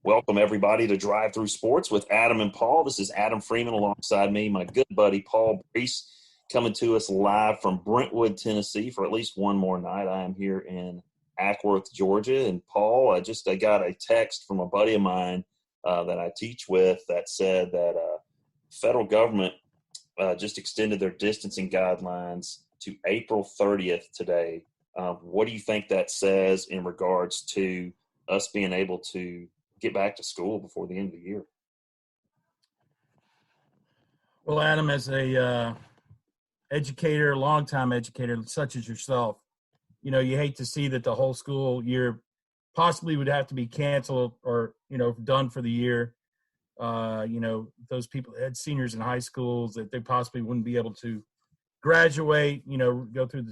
Welcome, everybody, to Drive Through Sports with Adam and Paul. This is Adam Freeman alongside me, my good buddy Paul Brees, coming to us live from Brentwood, Tennessee for at least one more night. I am here in Ackworth, Georgia. And, Paul, I got a text from a buddy of mine that I teach with that said that federal government just extended their distancing guidelines to April 30th today. What do you think that says in regards to us being able to get back to school before the end of the year? Well, Adam, as a educator, longtime educator such as yourself, you hate to see that the whole school year possibly would have to be canceled or, done for the year. Those people had seniors in high schools that they possibly wouldn't be able to graduate, go through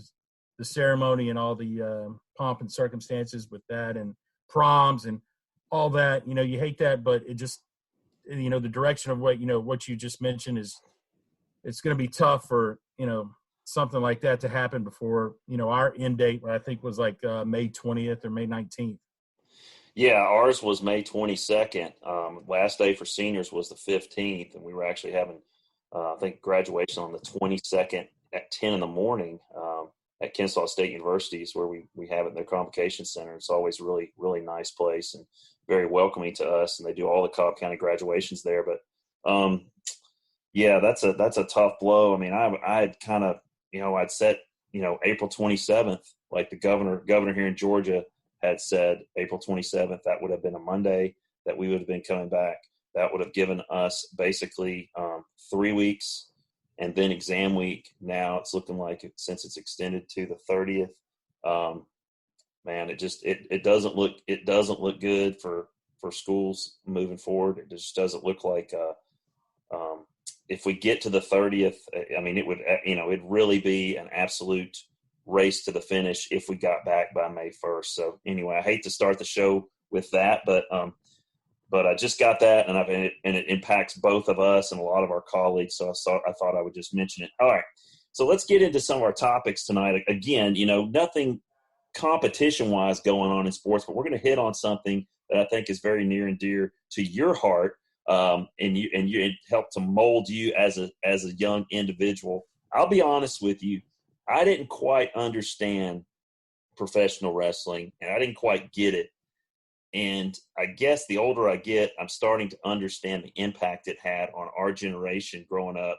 the ceremony and all the pomp and circumstances with that and proms and all that. You hate that, but it just, the direction of what you just mentioned is it's going to be tough for, something like that to happen before, our end date, I think was like May 20th or May 19th. Yeah, ours was May 22nd. Last day for seniors was the 15th, and we were actually having, I think, graduation on the 22nd at 10 in the morning at Kennesaw State University is where we have it in their convocation center. It's always a really, really nice place and very welcoming to us, and they do all the Cobb County graduations there. But, yeah, that's a tough blow. I mean, I had kind of, I'd set, April 27th, like the governor here in Georgia had said April 27th, that would have been a Monday that we would have been coming back. That would have given us basically 3 weeks and then exam week. Now it's looking like since it's extended to the 30th, man, it doesn't look good for schools moving forward. It just doesn't look like if we get to the 30th, I mean, it would, it'd really be an absolute race to the finish if we got back by May 1st. So anyway, I hate to start the show with that, but I just got that, and it impacts both of us and a lot of our colleagues. So I thought I would just mention it. All right, so let's get into some of our topics tonight. Again, nothing competition-wise going on in sports, but we're going to hit on something that I think is very near and dear to your heart, and it helped to mold you as a young individual. I'll be honest with you. I didn't quite understand professional wrestling, and I didn't quite get it. And I guess the older I get, I'm starting to understand the impact it had on our generation growing up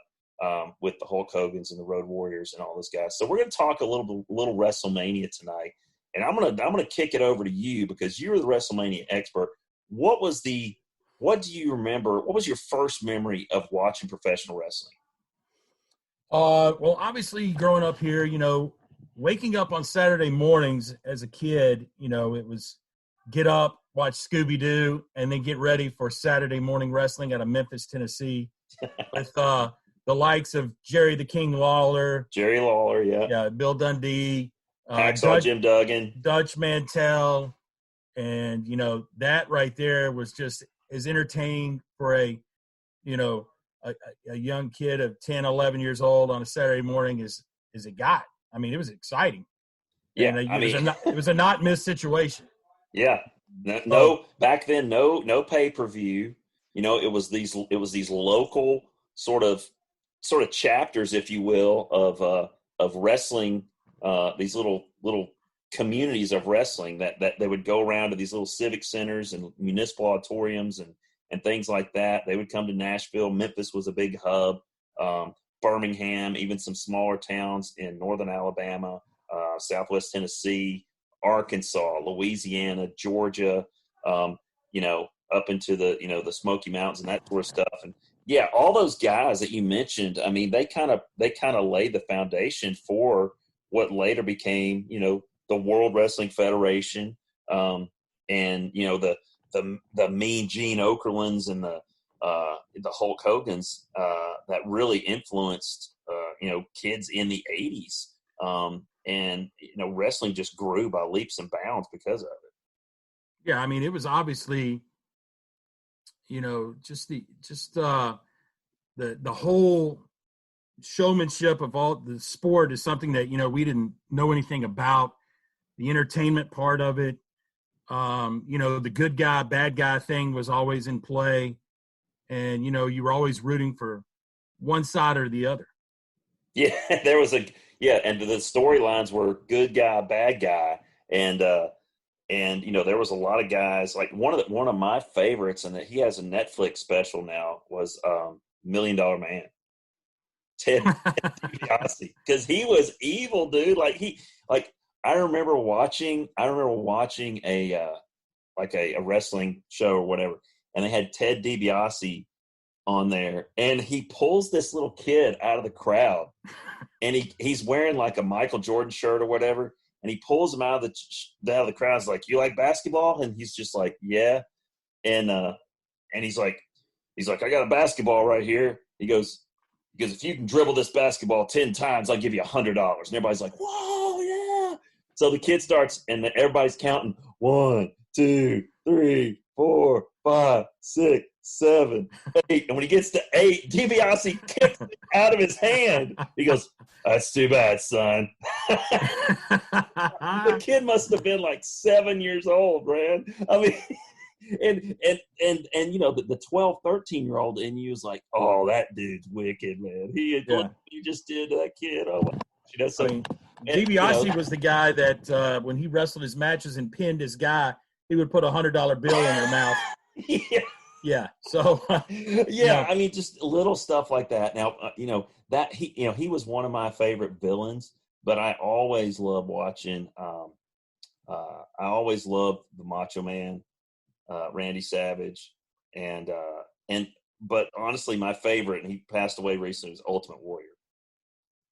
with the Hulk Hogans and the Road Warriors and all those guys. So we're going to talk a little Wrestlemania tonight, and I'm gonna kick it over to you because you're the Wrestlemania expert. What do you remember? What was your first memory of watching professional wrestling? Well, obviously growing up here, waking up on Saturday mornings as a kid, it was get up, watch Scooby-Doo, and then get ready for Saturday morning wrestling out of Memphis, Tennessee with the likes of Jerry the King Lawler. Jerry Lawler, yeah. Yeah, Bill Dundee. Hacksaw Jim Duggan. Dutch Mantell. And, that right there was just as entertaining for a young kid of 10, 11 years old on a Saturday morning as it got. I mean, it was exciting. Yeah, and it was a not miss situation. Yeah, no. Back then, no pay-per-view. It was these local sort of chapters, if you will, of wrestling. These little communities of wrestling that they would go around to these little civic centers and municipal auditoriums and things like that. They would come to Nashville. Memphis was a big hub. Birmingham, even some smaller towns in northern Alabama, southwest Tennessee, Arkansas, Louisiana, Georgia, up into the Smoky Mountains and that sort of stuff. And yeah, all those guys that you mentioned, I mean, they kind of laid the foundation for what later became, the World Wrestling Federation, and the Mean Gene Okerlunds and the Hulk Hogans that really influenced kids in the 80s. And wrestling just grew by leaps and bounds because of it. Yeah, I mean, it was obviously, just the whole showmanship of all the sport is something that we didn't know anything about. The entertainment part of it, The good guy, bad guy thing was always in play. And, you were always rooting for one side or the other. Yeah, and the storylines were good guy, bad guy, and there was a lot of guys like one of my favorites, and that he has a Netflix special now was Million Dollar Man, Ted DiBiase, because he was evil, dude. I remember watching a a wrestling show or whatever, and they had Ted DiBiase on there, and he pulls this little kid out of the crowd, and he's wearing like a Michael Jordan shirt or whatever, and he pulls him out of the crowd. He's like, "You like basketball?" And he's just like, "Yeah," and he's like, "I got a basketball right here." He goes, "If you can dribble this basketball 10 times, I'll give you $100." And everybody's like, "Whoa, yeah!" So the kid starts, and everybody's counting 1, 2, 3, 4, 5, 6, 7, 8. And when he gets to 8, DiBiase kicks it out of his hand. He goes, "That's too bad, son." The kid must have been like 7 years old, man. I mean, the 12, 13-year-old in you was like, "Oh, that dude's wicked, man. He just did to that kid." Oh, my gosh. So, DiBiase was the guy that when he wrestled his matches and pinned his guy, he would put $100 bill in their mouth. Yeah. Yeah. So. I mean, just little stuff like that. Now, that he was one of my favorite villains, but I always loved watching. I always loved the Macho Man, Randy Savage, but honestly, my favorite, and he passed away recently, was Ultimate Warrior.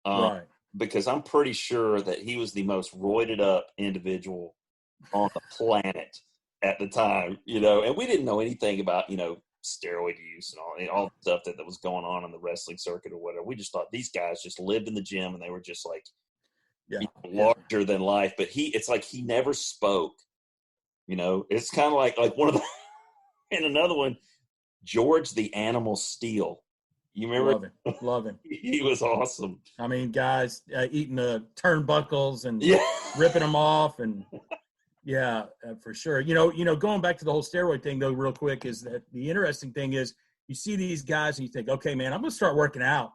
Right. Because I'm pretty sure that he was the most roided up individual on the planet at the time, and we didn't know anything about, steroid use and all the stuff that was going on in the wrestling circuit or whatever. We just thought these guys just lived in the gym and they were just like larger than life. But it's like he never spoke. It's kind of like one of the and another one, George the Animal Steel. You remember? Love him. He was awesome. I mean, guys eating the turnbuckles and ripping them off, and for sure. Going back to the whole steroid thing though, real quick, is that the interesting thing is you see these guys and you think, okay, man, I'm gonna start working out,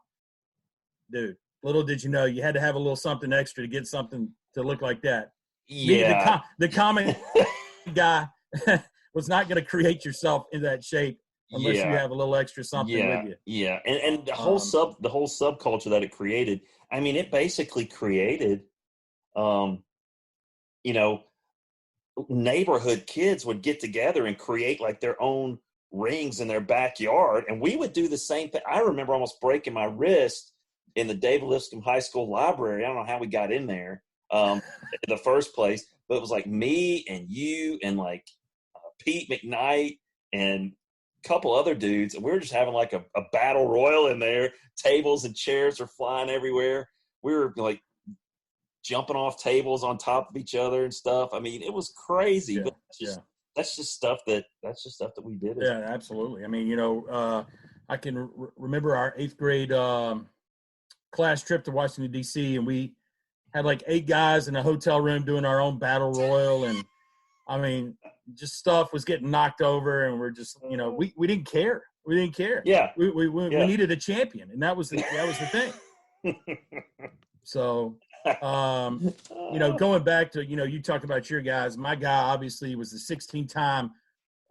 dude. Little did you know you had to have a little something extra to get something to look like that. Yeah, the common guy was not going to create yourself in that shape unless you have a little extra something with you. Yeah, and the whole subculture that it created. I mean, it basically created, neighborhood kids would get together and create like their own rings in their backyard, and we would do the same thing. I remember almost breaking my wrist in the David Lipscomb High School library. I don't know how we got in there in the first place, but it was like me and you and like Pete McKnight and a couple other dudes, and we were just having like a battle royal in there. Tables and chairs are flying everywhere. We were like jumping off tables on top of each other and stuff. I mean, it was crazy, but that's just stuff that we did. Yeah, absolutely. I mean, I can remember our 8th grade class trip to Washington, D.C., and we had like 8 guys in a hotel room doing our own battle royal. And I mean, just stuff was getting knocked over, and we're just, we didn't care. We didn't care. Yeah. We needed a champion, and that was the thing. So, going back to, you talk about your guys, my guy obviously was the 16-time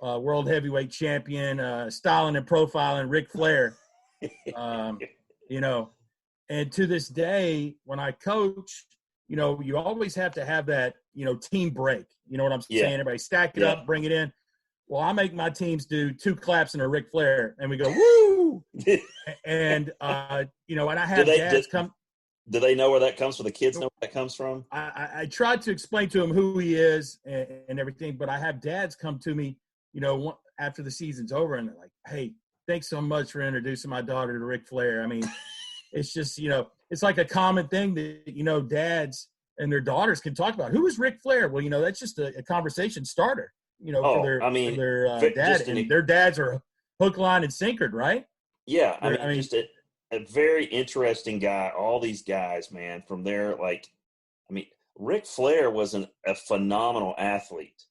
world heavyweight champion, styling and profiling Ric Flair. And to this day, when I coach, you always have to have that, team break. You know what I'm saying? Everybody stack it up, bring it in. Well, I make my teams do 2 claps and a Ric Flair, and we go, woo! And, and I have dads come. Do they know where that comes from? The kids know where that comes from? I tried to explain to them who he is and everything, but I have dads come to me, after the season's over, and they're like, hey, thanks so much for introducing my daughter to Ric Flair. I mean, it's just, it's like a common thing that, dads and their daughters can talk about. Who is Ric Flair? Well, that's just a conversation starter, for their dad. And their dads are hook, line, and sinkered, right? Yeah. I mean, just a very interesting guy. All these guys, man, from there, Ric Flair was a phenomenal athlete.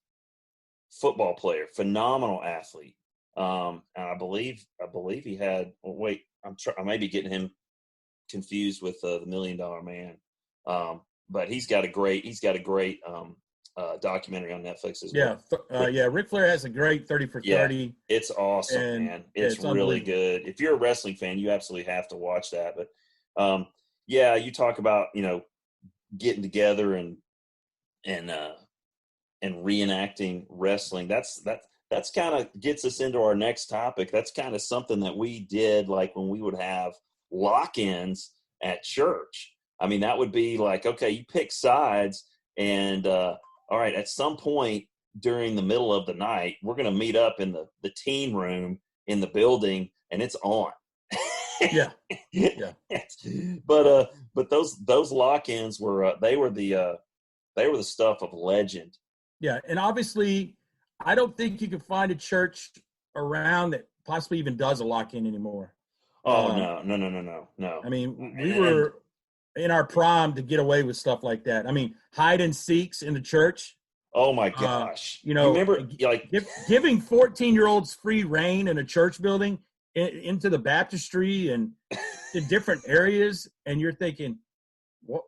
football player, phenomenal athlete. And I believe he had. Well, wait, I may be getting him confused with the $1 Million Man. But he's got a great documentary on Netflix as well. Ric Flair has a great 30 for 30. It's awesome, man. It's really good. If you're a wrestling fan, you absolutely have to watch that. But you talk about, getting together and reenacting wrestling. That's kind of gets us into our next topic. That's kind of something that we did, like when we would have lock-ins at church. I mean, that would be like, okay, you pick sides, and all right, at some point during the middle of the night, we're going to meet up in the teen room in the building, and it's on. Yeah. But those lock-ins were they were the stuff of legend. Yeah, and obviously, I don't think you can find a church around that possibly even does a lock-in anymore. Oh, no. I mean, we were in our prime to get away with stuff like that. I mean, hide and seeks in the church. Oh my gosh! You remember, like giving 14-year-olds free reign in a church building, into the baptistry and in different areas, and you're thinking, what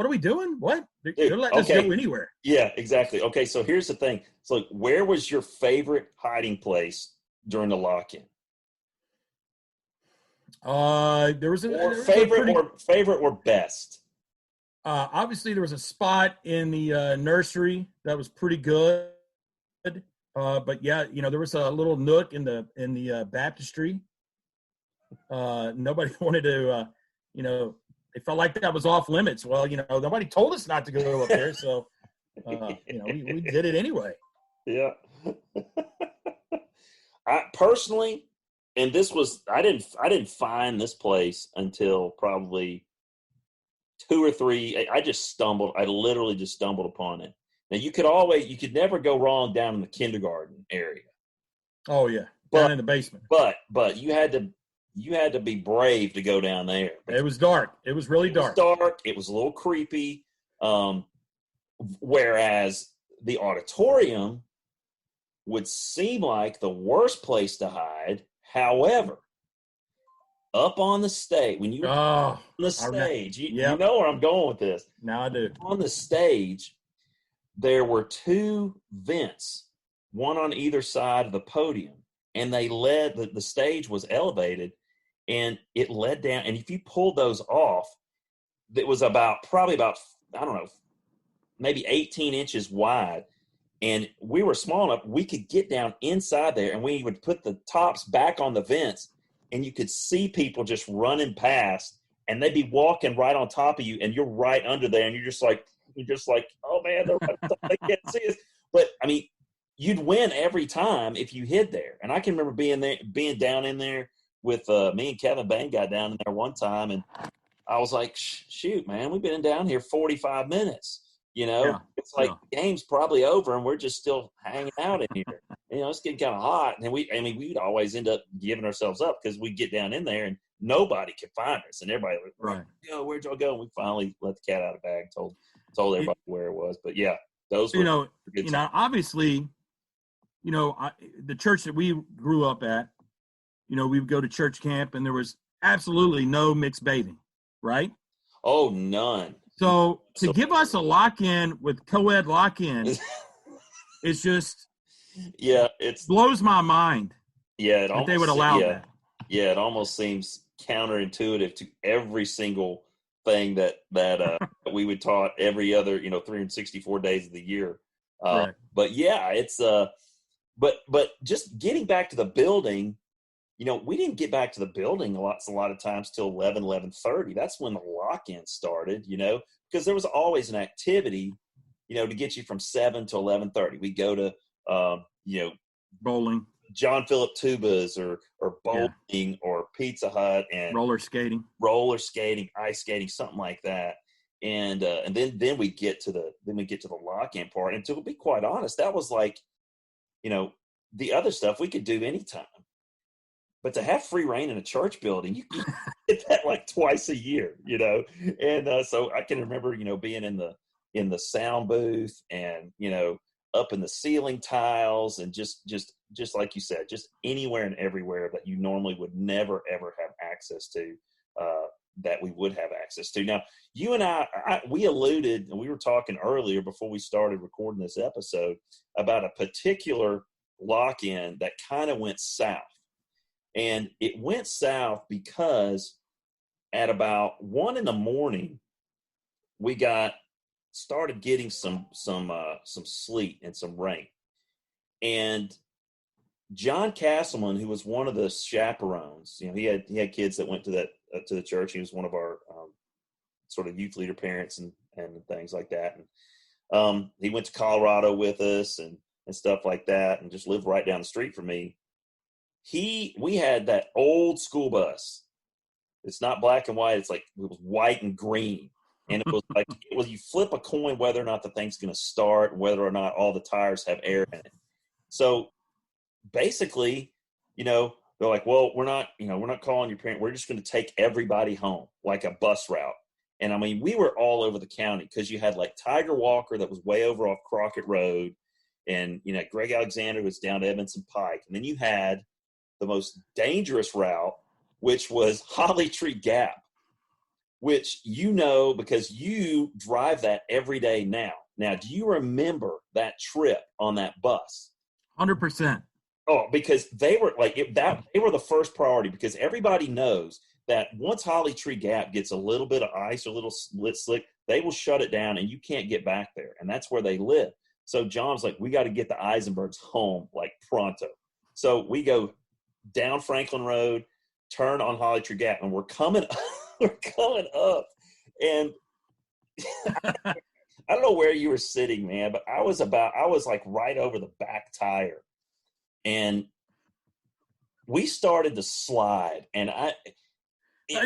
are we doing? What? They're letting us go anywhere. Yeah, exactly. Okay, so here's the thing. So, where was your favorite hiding place during the lock-in? There was favorite or best. Obviously, there was a spot in the nursery that was pretty good. But yeah, there was a little nook in the baptistry. Nobody wanted to, they felt like that was off limits. Well, nobody told us not to go up there, so we did it anyway. Yeah. I personally, and this was I didn't find this place until probably 2 or 3. I literally just stumbled upon it. Now you could never go wrong down in the kindergarten area. Oh yeah, down in the basement. But you had to be brave to go down there. It was dark. It was really dark. It was a little creepy. Whereas the auditorium would seem like the worst place to hide. However, up on the stage, when you were on the stage, you know where I'm going with this. Now I do. On the stage, there were 2 vents, one on either side of the podium, and they the stage was elevated, and it led down. And if you pulled those off, it was probably about, I don't know, maybe 18 inches wide. And we were small enough, we could get down inside there, and we would put the tops back on the vents, and you could see people just running past, and they'd be walking right on top of you, and you're right under there, and you're just like, oh man, they're right on top, they can't see us. But I mean, you'd win every time if you hid there. And I can remember being down in there with me and Kevin Bain got down in there one time, and I was like, shoot, man, we've been down here 45 minutes. It's like the game's probably over, and we're just still hanging out in here. It's getting kind of hot, and we'd always end up giving ourselves up because we'd get down in there and nobody could find us, and everybody was like, where'd y'all go? And we finally let the cat out of the bag, told everybody where it was. But yeah, those were good times. Obviously, the church that we grew up at, we would go to church camp, and there was absolutely no mixed bathing, right? Oh, none. So to give us a lock-in with co-ed lock-in, it's just it blows my mind. Yeah, that they would allow that. Yeah, it almost seems counterintuitive to every single thing that we would taught every other 364 days of the year. Right. But yeah, it's but just getting back to the building. We didn't get back to the building a lot of times till 11:30. That's when the lock-in started, because there was always an activity, to get you from 7 to 11:30. We go to, bowling, John Philip Tubas or bowling or Pizza Hut and roller skating, ice skating, something like that. And then we get to the lock-in part. And to be quite honest, that was like, the other stuff we could do anytime. But to have free reign in a church building, you get that like twice a year, And so I can remember, being in the sound booth and, up in the ceiling tiles, and just like you said, just anywhere and everywhere that you normally would never ever have access to, that we would have access to. Now, you and we alluded, and we were talking earlier before we started recording this episode about a particular lock-in that kind of went south. And it went south because at about 1 a.m, we started getting some sleet and some rain. And John Castleman, who was one of the chaperones, he had kids that went to the church. He was one of our sort of youth leader parents and things like that. And he went to Colorado with us and stuff like that, and just lived right down the street from me. We had that old school bus. It's not black and white. It's like, it was white and green. And it was you flip a coin whether or not the thing's going to start, and whether or not all the tires have air in it. So basically, they're like, well, we're not calling your parent. We're just going to take everybody home, like a bus route. And I mean, we were all over the county, because you had like Tiger Walker that was way over off Crockett Road, and Greg Alexander was down to Edmondson Pike, and then you had the most dangerous route, which was Holly Tree Gap, which because you drive that every day now. Now, do you remember that trip on that bus? 100%. Oh, because they were they were the first priority, because everybody knows that once Holly Tree Gap gets a little bit of ice or a little slick, they will shut it down and you can't get back there. And that's where they live. So John's like, we got to get the Eisenbergs home like pronto. So we go down Franklin Road, turn on Holly Tree Gap, and we're coming up. And I don't know where you were sitting, man, but I was like right over the back tire. And we started to slide, and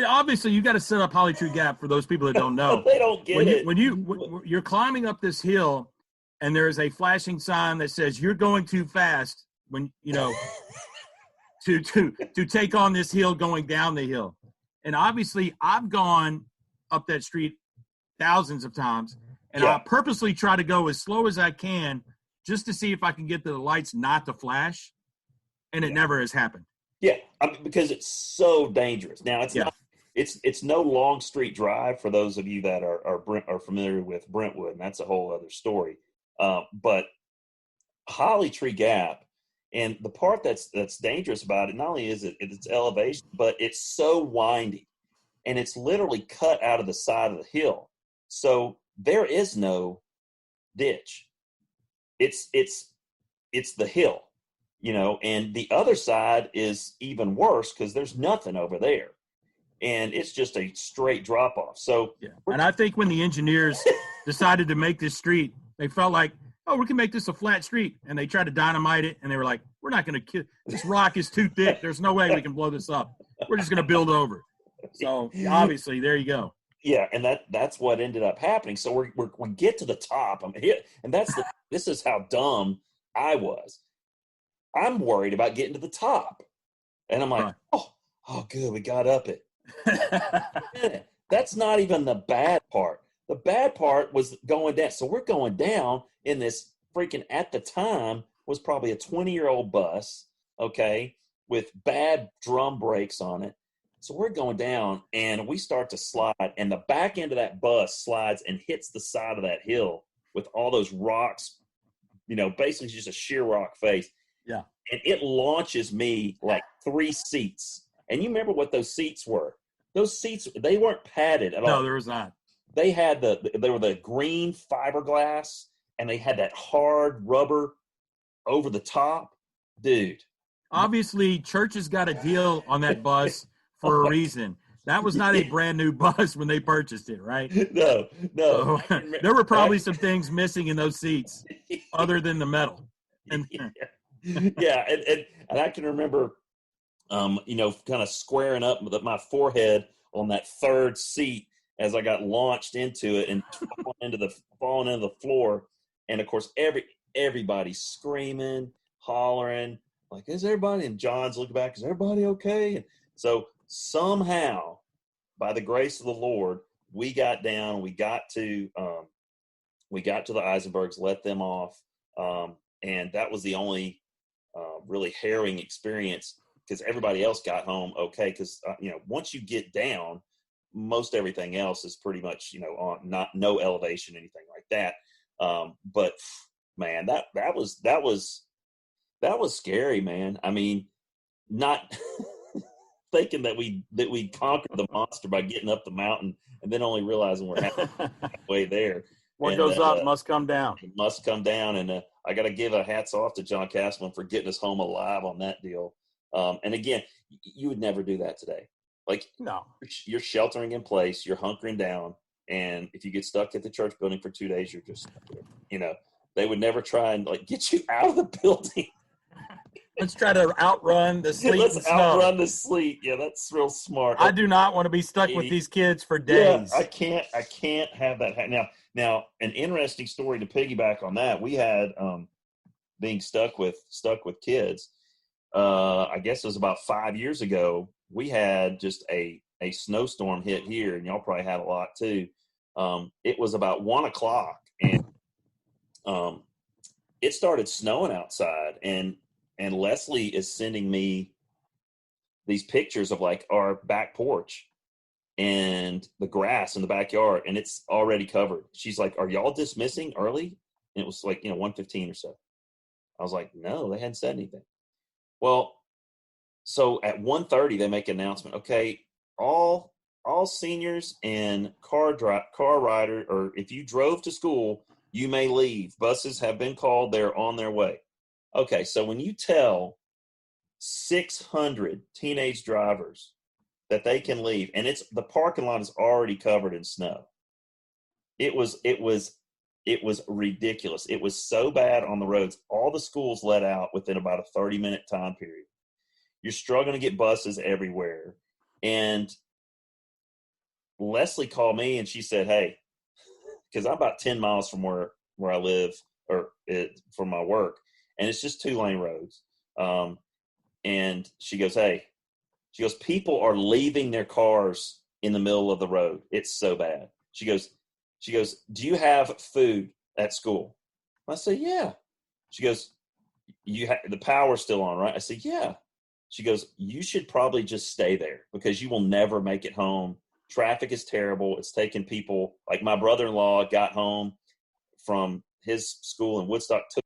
obviously you got to set up Holly Tree Gap for those people that don't know. They don't get it. When you're climbing up this hill, and there is a flashing sign that says you're going too fast, when to take on this hill going down the hill. And obviously I've gone up that street thousands of times, and I purposely try to go as slow as I can just to see if I can get the lights not to flash, and it never has happened. Yeah, because it's so dangerous. Now, it's no long street drive for those of you that are familiar with Brentwood, and that's a whole other story. But Holly Tree Gap, and the part that's dangerous about it, not only is it's elevation, but it's so windy, and it's literally cut out of the side of the hill. So there is no ditch. It's the hill, and the other side is even worse because there's nothing over there, and it's just a straight drop off. So, and I think when the engineers decided to make this street, they felt like, oh, we can make this a flat street, and they tried to dynamite it, and they were like, we're not going to kill this rock is too thick. There's no way we can blow this up. We're just going to build over. So obviously, there you go. Yeah, and that's what ended up happening. So we get to the top. I'm hit, and this is how dumb I was. I'm worried about getting to the top, and I'm like, oh, good, we got up it. That's not even the bad part. The bad part was going down. So we're going down in this freaking, at the time, was probably a 20-year-old bus, okay, with bad drum brakes on it. So we're going down, and we start to slide, and the back end of that bus slides and hits the side of that hill with all those rocks, basically just a sheer rock face. Yeah. And it launches me like 3 seats. And you remember what those seats were? Those seats, they weren't padded at all. No, there was not. They were the green fiberglass, and they had that hard rubber over the top. Dude. Obviously, Church has got a deal on that bus for a reason. That was not a brand new bus when they purchased it, right? No. So, there were probably some things missing in those seats other than the metal. And and I can remember, kind of squaring up with my forehead on that third seat as I got launched into it and falling into the floor. And of course, everybody's screaming, hollering, like, is everybody? And John's looking back, is everybody okay? And so somehow, by the grace of the Lord, we got down. We got to the Eisenbergs, let them off. And that was the only really harrowing experience because everybody else got home okay. Because once you get down, most everything else is pretty much on no elevation, anything like that. But man, that was scary, man. I mean, not thinking that we conquered the monster by getting up the mountain and then only realizing we're halfway there. What goes up must come down. It must come down, and I got to give a hats off to John Castleman for getting us home alive on that deal. And again, you would never do that today. Like, no, you're sheltering in place, you're hunkering down, and if you get stuck at the church building for 2 days, you're just, they would never try and get you out of the building. Let's try to outrun the sleet. Let's outrun the sleet. Yeah, that's real smart. I do not want to be stuck with these kids for days. Yeah, I can't have that. Now, an interesting story to piggyback on that. We had being stuck with kids. I guess it was about 5 years ago. We had just a snowstorm hit here, and y'all probably had a lot too. It was about 1:00, and it started snowing outside, and Leslie is sending me these pictures of our back porch and the grass in the backyard, and it's already covered. She's like, "Are y'all dismissing early?" And it was 1:15 or so. I was like, "No, they hadn't said anything." Well, so at 1:30 they make an announcement. Okay, all seniors and car rider, or if you drove to school, you may leave. Buses have been called. They're on their way. Okay, so when you tell 600 teenage drivers that they can leave, and the parking lot is already covered in snow. It was ridiculous. It was so bad on the roads. All the schools let out within about a 30-minute time period. You're struggling to get buses everywhere. And Leslie called me and she said, "Hey," because I'm about 10 miles from where I live from my work, and it's just 2-lane roads. And she goes, "Hey," she goes, "people are leaving their cars in the middle of the road. It's so bad." She goes, "Do you have food at school?" I said, "Yeah." She goes, the power's still on, right? I said, "Yeah." She goes, "You should probably just stay there because you will never make it home. Traffic is terrible. It's taking people." Like, my brother-in-law got home from his school in Woodstock, took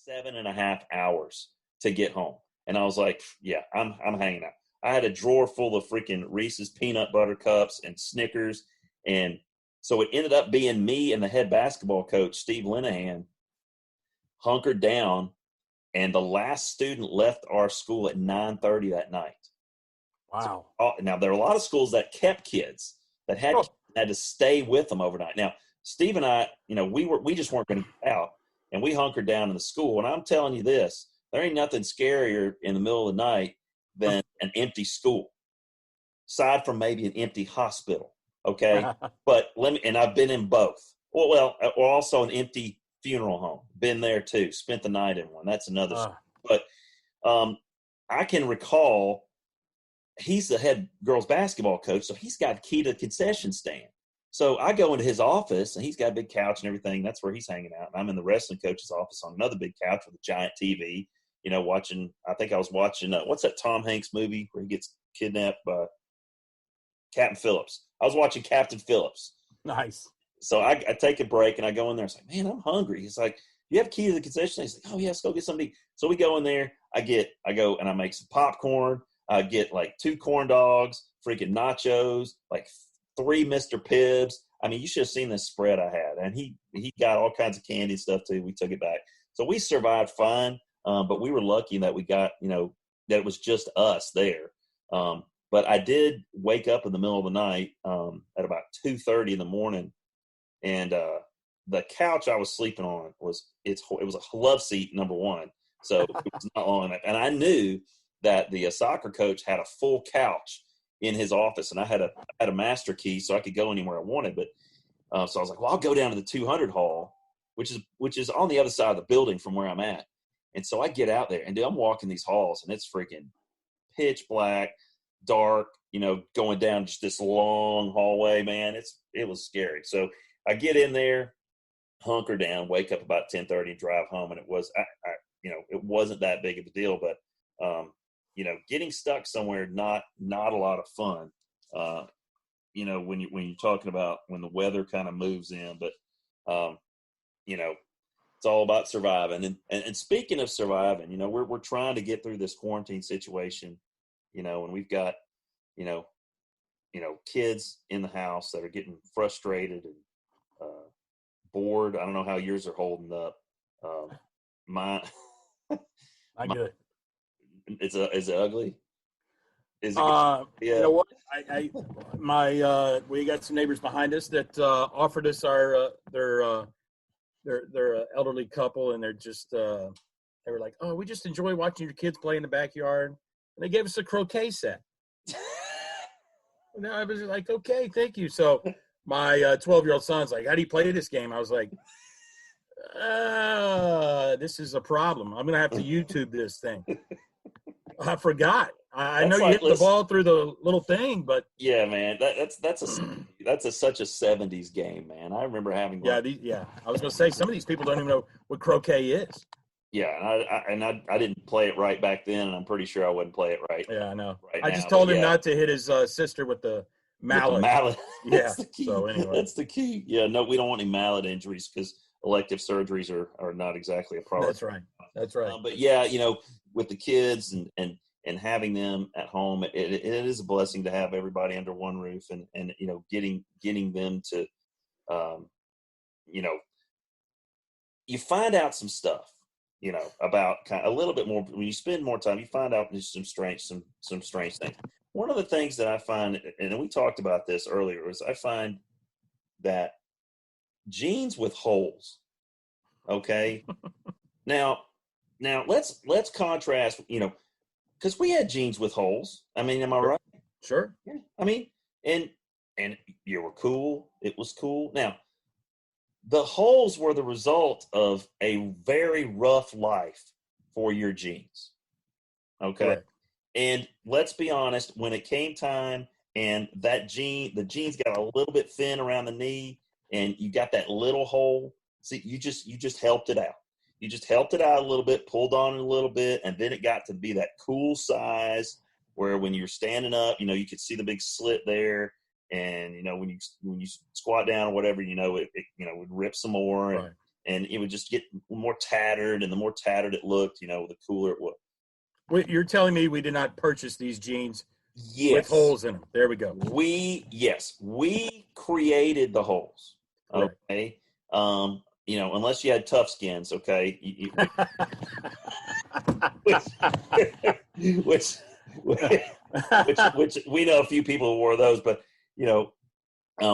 7.5 hours to get home. And I was like, "Yeah, I'm hanging out." I had a drawer full of freaking Reese's peanut butter cups and Snickers. And so it ended up being me and the head basketball coach, Steve Linehan, hunkered down. And the last student left our school at 9:30 that night. Wow. So, now, there are a lot of schools that kept kids that had to stay with them overnight. Now, Steve and I, we just weren't going to get out, and we hunkered down in the school. And I'm telling you this, there ain't nothing scarier in the middle of the night than an empty school, aside from maybe an empty hospital. Okay. But and I've been in both. Well, or also an empty funeral home. Been there too. Spent the night in one. That's another story. But I can recall, he's the head girls basketball coach, so he's got a key to the concession stand. So I go into his office, and he's got a big couch and everything. That's where he's hanging out. And I'm in the wrestling coach's office on another big couch with a giant TV, watching – I think I was watching what's that Tom Hanks movie where he gets kidnapped by Captain Phillips? I was watching Captain Phillips. Nice. So I take a break, and I go in there. It's like, "Man, I'm hungry." He's like, "You have a key to the concession stand?" He's like, "Oh, yeah, let's go get something to eat." So we go in there. I go and I make some popcorn. I get 2 corn dogs, freaking nachos, 3 Mr. Pibbs. I mean, you should have seen this spread I had. And he got all kinds of candy and stuff too. We took it back. So we survived fine, but we were lucky that we got, that it was just us there. But I did wake up in the middle of the night at about 2:30 in the morning, and the couch I was sleeping on it was a love seat, number one. So it was not long enough. And I knew that the soccer coach had a full couch in his office, and I had a master key so I could go anywhere I wanted. But so I was like, well, I'll go down to the 200 hall, which is on the other side of the building from where I'm at. And so I get out there, and dude, I'm walking these halls, and it's freaking pitch black, dark, going down just this long hallway, man. It was scary. So I get in there, hunker down, wake up about 10:30, and drive home. And it was, it wasn't that big of a deal. But getting stuck somewhere, not a lot of fun. When you're talking about when the weather kind of moves in, but it's all about surviving. And speaking of surviving, we're trying to get through this quarantine situation, and we've got, kids in the house that are getting frustrated and bored. I don't know how yours are holding up. My, Not good. Is it ugly? Is it? Yeah. Yeah. You know what? We got some neighbors behind us that offered us they're an elderly couple, and they're just they were like, oh, we just enjoy watching your kids play in the backyard, and they gave us a croquet set. And I was like, okay, thank you. So my 12-year-old son's like, how do you play this game? I was like, this is a problem. I'm gonna have to YouTube this thing. I forgot. I know you hit the ball through the little thing, but yeah, man, that's such a 70s game, man. I remember having one. I was gonna say some of these people don't even know what croquet is. Yeah, and I didn't play it right back then, and I'm pretty sure I wouldn't play it right. Yeah, I know. Right I just told him not to hit his sister with the mallet. With the mallet. Yeah. That's the key. So anyway, that's the key. Yeah, no, we don't want any mallet injuries because elective surgeries are not exactly a problem. That's right. But yeah, with the kids and having them at home, it is a blessing to have everybody under one roof and getting them to, you find out some stuff, about kind of a little bit more when you spend more time, you find out some strange things. One of the things that I find, and we talked about this earlier, is I find that jeans with holes. Okay. Now let's contrast, because we had jeans with holes. I mean, am I right? Sure. Yeah. I mean, and you were cool. It was cool. Now, the holes were the result of a very rough life for your jeans. Okay. Correct. And let's be honest, when it came time and the jeans got a little bit thin around the knee and you got that little hole, see, you just helped it out. You just helped it out a little bit, pulled on it a little bit, and then it got to be that cool size where when you're standing up, you could see the big slit there, and when you squat down or whatever, it would rip some more, right. and it would just get more tattered, and the more tattered it looked, the cooler it was. You're telling me we did not purchase these jeans with holes in them? There we go. We created the holes. Okay. Right. Unless you had tough skins, okay. Which we know a few people who wore those, but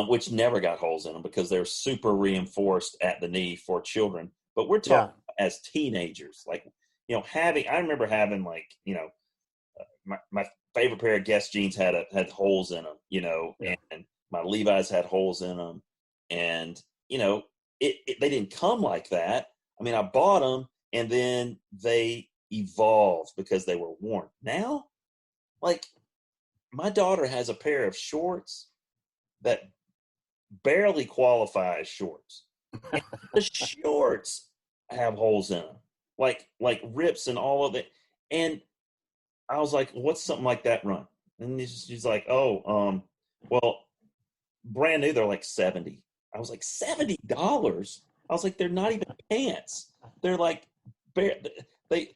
which never got holes in them because they're super reinforced at the knee for children. But we're talking as teenagers, like I remember having my favorite pair of Guess jeans had holes in them, and my Levi's had holes in them, and they didn't come like that. I mean, I bought them and then they evolved because they were worn. Now, like, my daughter has a pair of shorts that barely qualify as shorts. And the shorts have holes in them, like rips and all of it. And I was like, what's something like that run? And she's like, well, brand new, they're like $70. I was like, $70? I was like, they're not even pants. They're like, I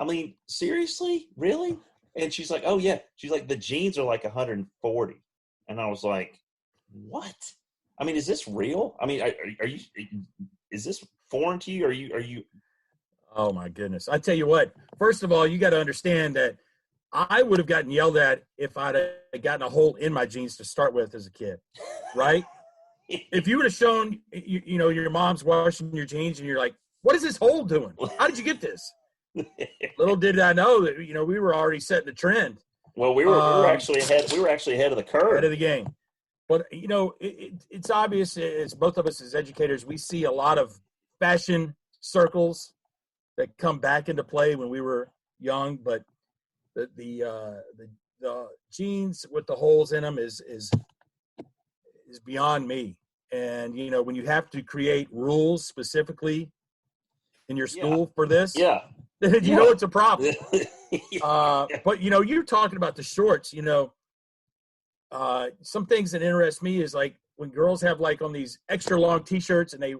mean, seriously? Really? And she's like, oh yeah. She's like, the jeans are like 140. And I was like, what? I mean, is this real? I mean, are you, is this foreign to you? Are you? Oh my goodness. I tell you what, first of all, you got to understand that I would have gotten yelled at if I'd have gotten a hole in my jeans to start with as a kid. Right? If you would have shown, your mom's washing your jeans and you're like, what is this hole doing? How did you get this? Little did I know that, we were already setting the trend. Well, we were actually ahead. We were actually ahead of the curve. Ahead of the game. But, it's obvious, it's both of us as educators, we see a lot of fashion circles that come back into play when we were young. But the jeans with the holes in them is beyond me. And, you know, when you have to create rules specifically in your Yeah. school for this, Yeah. you know it's a problem. Yeah. But, you know, you're talking about the shorts, you know. Some things that interest me is like when girls have like on these extra long T-shirts and they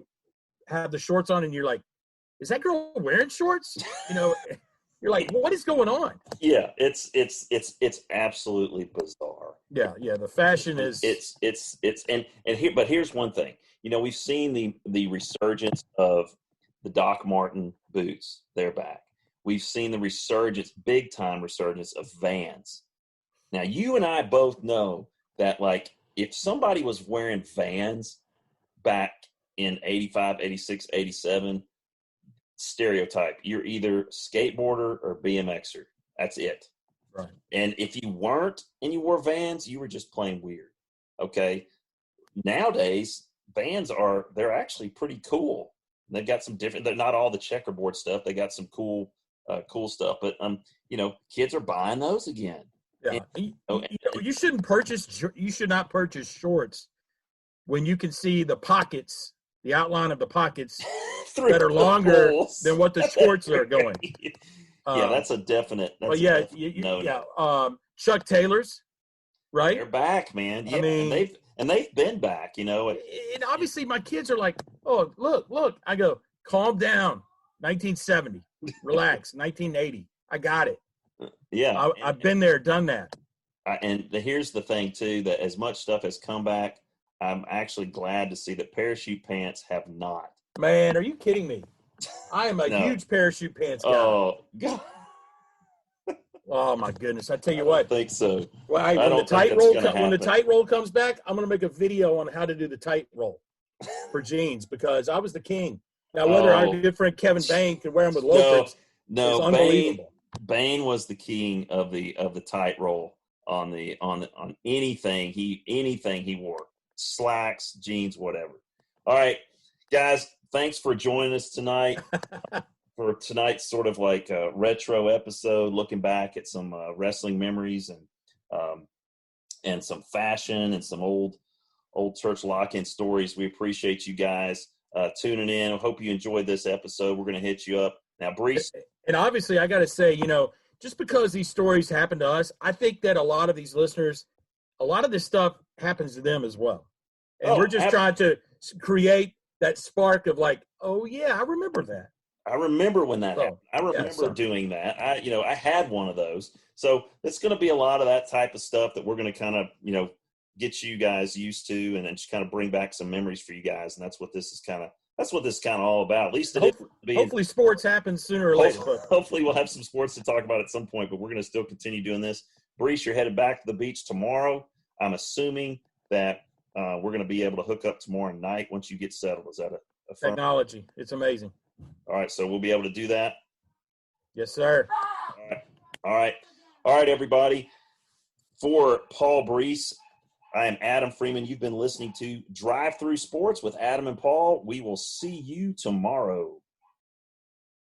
have the shorts on and you're like, is that girl wearing shorts? You know, you're like, what is going on? Yeah, it's absolutely bizarre. Yeah. The fashion is and here, but here's one thing. You know, we've seen the resurgence of the Doc Martin boots. They're back. We've seen the resurgence, big time resurgence of Vans. Now, you and I both know that, like, if somebody was wearing Vans back in 85, 86, 87, stereotype, you're either skateboarder or BMXer. That's it. right. And if you weren't and you wore Vans, you were just plain weird. Okay. Nowadays, Vans they're actually pretty cool. They've got some different, they're not all the checkerboard stuff. They got some cool stuff, but you know, kids are buying those again. Yeah. And, You should not purchase shorts when you can see the pockets, the outline of the pockets that are longer than what the shorts are going. Yeah, that's a definite. That's Chuck Taylor's, right? They're back, man. Yeah, I mean, and they've been back. You know, and obviously my kids are like, "Oh, look." I go, "Calm down." 1970, relax. 1980, I got it. Yeah, I've been there, done that. And here's the thing too: that as much stuff has come back, I'm actually glad to see that parachute pants have not. Man, are you kidding me? I am a huge parachute pants guy. Oh God. Oh my goodness! I tell you what. I think so. Well, when the tightroll comes back, I'm going to make a video on how to do the tightroll for jeans because I was the king. Now, whether our good friend Kevin Bain could wear them with loafers is unbelievable. Bain was the king of the tightroll on anything he wore, slacks, jeans, whatever. All right, guys, thanks for joining us tonight. For tonight's sort of like a retro episode, looking back at some wrestling memories and some fashion and some old church lock-in stories. We appreciate you guys tuning in. I hope you enjoyed this episode. We're going to hit you up now, Brees. And obviously, I got to say, you know, just because these stories happen to us, I think that a lot of these listeners, a lot of this stuff happens to them as well, and we're just trying to create that spark of like, oh yeah, I remember that. I remember when that happened. I remember doing that. I had one of those. So it's going to be a lot of that type of stuff that we're going to kind of, you know, get you guys used to and then just kind of bring back some memories for you guys. And that's what this is kind of all about. At least hopefully sports happens sooner or later. Hopefully we'll have some sports to talk about at some point, but we're going to still continue doing this. Brees, you're headed back to the beach tomorrow. I'm assuming that we're going to be able to hook up tomorrow night once you get settled. Is that a fun technology? It's amazing. All right, so we'll be able to do that? Yes, sir. All right, everybody. For Paul Brees, I am Adam Freeman. You've been listening to Drive Through Sports with Adam and Paul. We will see you tomorrow.